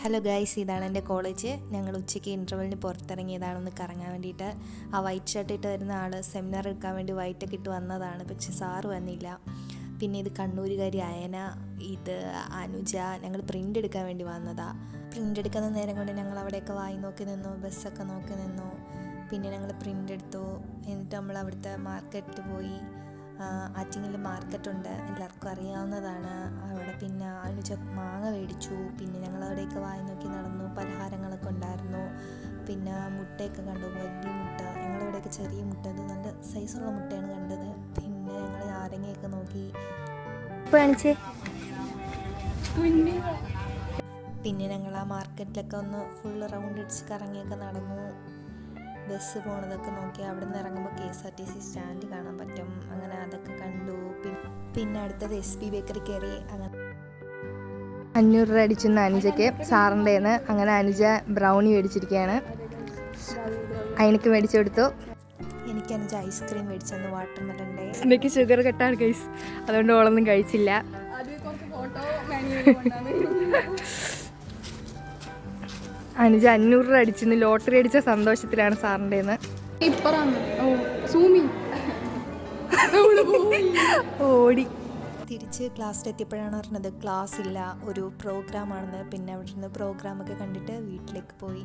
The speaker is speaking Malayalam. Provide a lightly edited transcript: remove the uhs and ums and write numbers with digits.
ഹലോ ഗൈസ്, ഇതാണ് എൻ്റെ കോളേജ്. ഞങ്ങൾ ഉച്ചയ്ക്ക് ഇൻ്റർവെല്ലിന് പുറത്തിറങ്ങിയതാണൊന്ന് കറങ്ങാൻ വേണ്ടിയിട്ട്. ആ വൈറ്റ് ഷർട്ട് ഇട്ട് വരുന്ന ആൾ സെമിനാർ എടുക്കാൻ വേണ്ടി വൈറ്റൊക്കെ ഇട്ട് വന്നതാണ്, പക്ഷെ സാറ് വന്നില്ല. പിന്നെ ഇത് കണ്ണൂരുകാരി അയന, ഇത് അനുജ. ഞങ്ങൾ പ്രിൻ്റ് എടുക്കാൻ വേണ്ടി വന്നതാണ്. പ്രിൻ്റ് എടുക്കുന്ന നേരം കൊണ്ട് ഞങ്ങൾ അവിടെയൊക്കെ വായി നോക്കി നിന്നു, ബസ്സൊക്കെ നോക്കി നിന്നു. പിന്നെ ഞങ്ങൾ പ്രിൻ്റ് എടുത്തു. എന്നിട്ട് നമ്മൾ അവിടുത്തെ മാർക്കറ്റിൽ പോയി. ആറ്റിങ്ങൽ മാർക്കറ്റുണ്ട്, എല്ലാവർക്കും അറിയാവുന്നതാണ് അവിടെ. പിന്നെ അനുജ മാങ്ങ മേടിച്ചു. പിന്നെ ഞങ്ങൾ അവിടെയൊക്കെ വായി നോക്കി നടന്നു. പലഹാരങ്ങളൊക്കെ ഉണ്ടായിരുന്നു. പിന്നെ മുട്ടയൊക്കെ കണ്ടു, വലിയ മുട്ട. ഞങ്ങളിവിടെയൊക്കെ ചെറിയ മുട്ട, അത് നല്ല സൈസുള്ള മുട്ടയാണ് കണ്ടത്. പിന്നെ ഞങ്ങൾ നാരങ്ങയൊക്കെ നോക്കി. പിന്നെ ഞങ്ങൾ ആ മാർക്കറ്റിലൊക്കെ ഒന്ന് ഫുള്ള് റൗണ്ട് അടിച്ച് കറങ്ങിയൊക്കെ നടന്നു. ബസ് പോണതൊക്കെ നോക്കി. അവിടെ നിന്ന് ഇറങ്ങുമ്പോൾ KSRTC സ്റ്റാൻഡ് കാണാൻ പറ്റും. അങ്ങനെ അതൊക്കെ കണ്ടു. പിന്നെ അടുത്തത് SB ബേക്കറി കയറി. അങ്ങനെ 500 രൂപ അടിച്ചെന്ന് അനുജയ്ക്ക് സാറിൻ്റെ. അങ്ങനെ അനുജ ബ്രൗണി മേടിച്ചിരിക്കുകയാണ്. അതിനൊക്കെ മേടിച്ചു കൊടുത്തു. എനിക്ക് അനുജ ഐസ്ക്രീം മേടിച്ചെന്ന്, വാട്ടർ മെലൻ്റെ. എനിക്ക് ഷുഗർ കട്ടാണ് ഗൈസ്, അതുകൊണ്ട് ഓളൊന്നും കഴിച്ചില്ല. അനുജ 500 രൂപ അടിച്ചെന്ന്, ലോട്ടറി അടിച്ച സന്തോഷത്തിലാണ് സാറിൻ്റെ. ഓടി തിരിച്ച് ക്ലാസ്സിലെത്തിയപ്പോഴാണ് പറഞ്ഞത് ക്ലാസ് ഇല്ല, ഒരു പ്രോഗ്രാമാണെന്ന്. പിന്നെ അവിടെ നിന്ന് പ്രോഗ്രാമൊക്കെ കണ്ടിട്ട് വീട്ടിലേക്ക് പോയി.